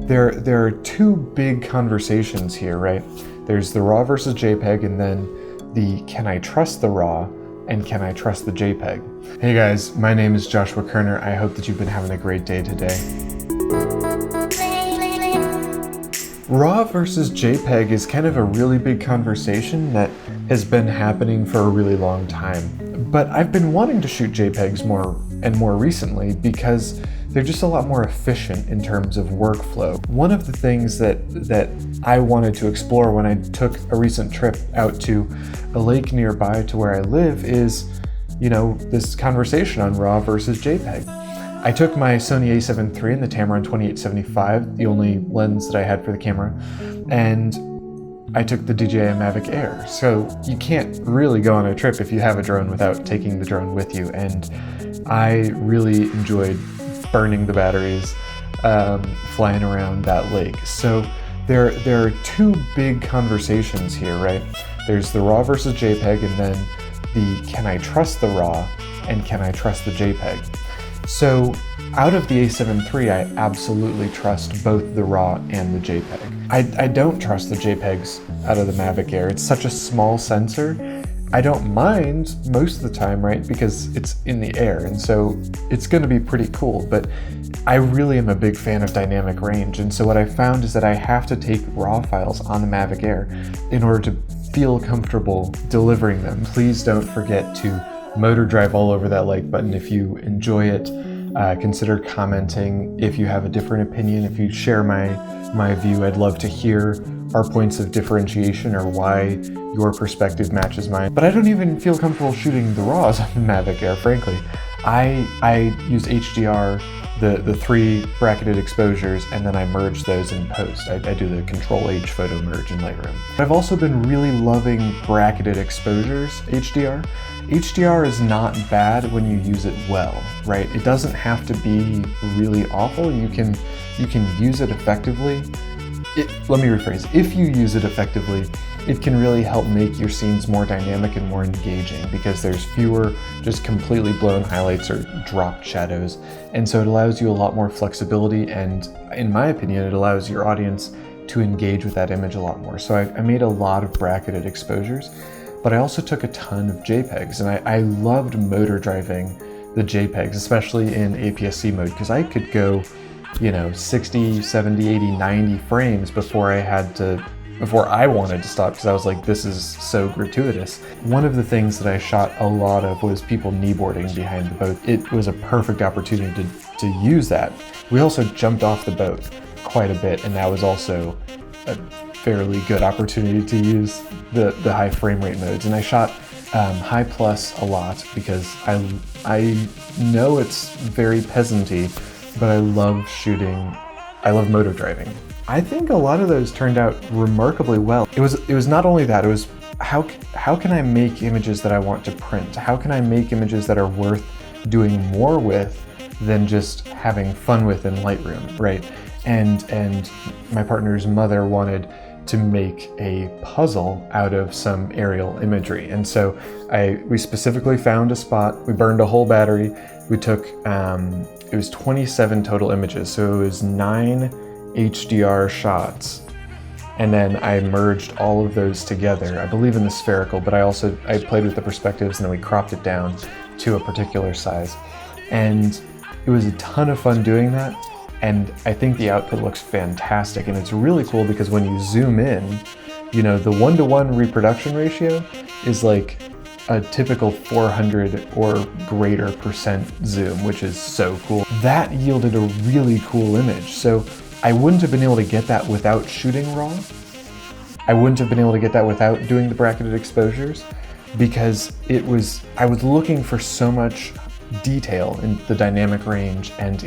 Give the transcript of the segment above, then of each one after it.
There are two big conversations here, right? There's the RAW versus JPEG, and then the can I trust the RAW and can I trust the JPEG? Hey guys, my name is Joshua Koerner. I hope that you've been having a great day today. RAW versus JPEG is kind of a really big conversation that has been happening for a really long time. But I've been wanting to shoot JPEGs more and more recently because they're just a lot more efficient in terms of workflow. One of the things that I wanted to explore when I took a recent trip out to a lake nearby to where I live is, this conversation on RAW versus JPEG. I took my Sony a7iii and the Tamron 2875, the only lens that I had for the camera, and I took the DJI Mavic Air. So you can't really go on a trip if you have a drone without taking the drone with you, and I really enjoyed burning the batteries, flying around that lake. So there are two big conversations here, right? There's the RAW versus JPEG, and then the can I trust the RAW and can I trust the JPEG? So out of the a7iii, I absolutely trust both the RAW and the JPEG. I don't trust the JPEGs out of the Mavic Air. It's such a small sensor. I don't mind most of the time, right? Because it's in the air, and so it's gonna be pretty cool, but I really am a big fan of dynamic range, and so what I found is that I have to take RAW files on the Mavic Air in order to feel comfortable delivering them. Please don't forget to motor drive all over that like button if you enjoy it. Consider commenting if you have a different opinion. If you share my view, I'd love to hear our points of differentiation or why your perspective matches mine. But I don't even feel comfortable shooting the RAWs on the Mavic Air, frankly. I use HDR, the three bracketed exposures, and then I merge those in post. I do the Control-H photo merge in Lightroom. I've also been really loving bracketed exposures, HDR. HDR is not bad when you use it well, right? It doesn't have to be really awful. You can use it effectively. Let me rephrase. If you use it effectively, it can really help make your scenes more dynamic and more engaging because there's fewer just completely blown highlights or dropped shadows. And so it allows you a lot more flexibility, and in my opinion, it allows your audience to engage with that image a lot more. So I made a lot of bracketed exposures, but I also took a ton of JPEGs, and I loved motor driving the JPEGs, especially in APS-C mode, because I could go 60, 70, 80, 90 frames before I wanted to stop, because I was like, this is so gratuitous. One of the things that I shot a lot of was people kneeboarding behind the boat. It was a perfect opportunity to use that. We also jumped off the boat quite a bit, and that was also a fairly good opportunity to use the high frame rate modes. And I shot high plus a lot because I know it's very peasanty, but I love motor driving. I think a lot of those turned out remarkably well. It was not only that, it was how can I make images that I want to print? How can I make images that are worth doing more with than just having fun with in Lightroom, right? And my partner's mother wanted to make a puzzle out of some aerial imagery. And so we specifically found a spot, we burned a whole battery, we took, it was 27 total images, so it was 9 HDR shots, and then I merged all of those together. I believe in the spherical, but I played with the perspectives, and then we cropped it down to a particular size. And it was a ton of fun doing that, and I think the output looks fantastic. And it's really cool because when you zoom in, the 1-to-1 reproduction ratio is like a typical 400 or greater percent zoom, which is so cool. That yielded a really cool image. So I wouldn't have been able to get that without shooting RAW. I wouldn't have been able to get that without doing the bracketed exposures, because I was looking for so much detail in the dynamic range and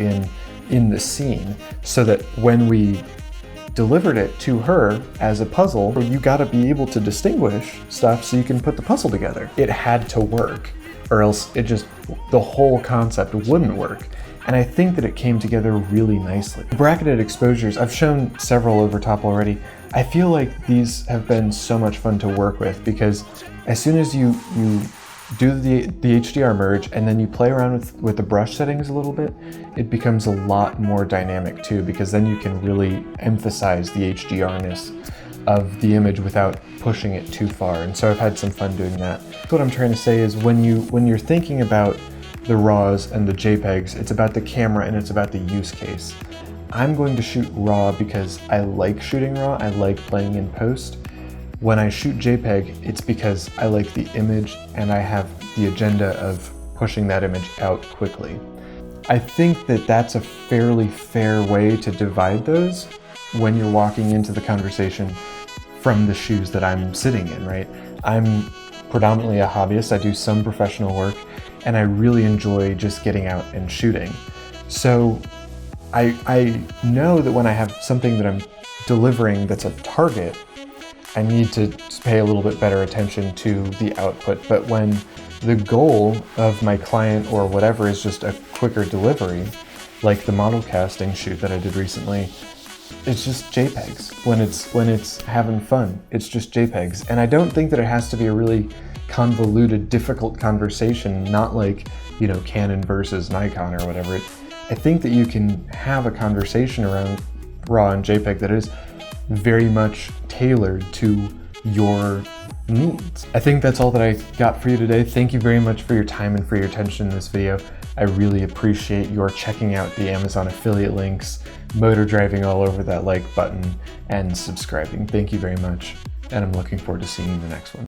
in the scene, so that when we delivered it to her as a puzzle, you gotta be able to distinguish stuff so you can put the puzzle together. It had to work, or else the whole concept wouldn't work. And I think that it came together really nicely. Bracketed exposures, I've shown several over top already. I feel like these have been so much fun to work with because as soon as you do the HDR merge, and then you play around with the brush settings a little bit, it becomes a lot more dynamic too, because then you can really emphasize the HDR-ness of the image without pushing it too far. And so I've had some fun doing that. What I'm trying to say is when you're thinking about the RAWs and the JPEGs, it's about the camera and it's about the use case. I'm going to shoot RAW because I like shooting RAW, I like playing in post. When I shoot JPEG, it's because I like the image and I have the agenda of pushing that image out quickly. I think that that's a fairly fair way to divide those when you're walking into the conversation from the shoes that I'm sitting in, right? I'm predominantly a hobbyist, I do some professional work, and I really enjoy just getting out and shooting. So I know that when I have something that I'm delivering that's a target, I need to pay a little bit better attention to the output. But when the goal of my client or whatever is just a quicker delivery, like the model casting shoot that I did recently, it's just JPEGs. When it's having fun, it's just JPEGs. And I don't think that it has to be a really convoluted, difficult conversation, not like, you know, Canon versus Nikon or whatever. I think that you can have a conversation around RAW and JPEG that is very much tailored to your needs. I think that's all that I got for you today. Thank you very much for your time and for your attention in this video. I really appreciate your checking out the Amazon affiliate links, motor driving all over that like button, and subscribing. Thank you very much, and I'm looking forward to seeing you in the next one.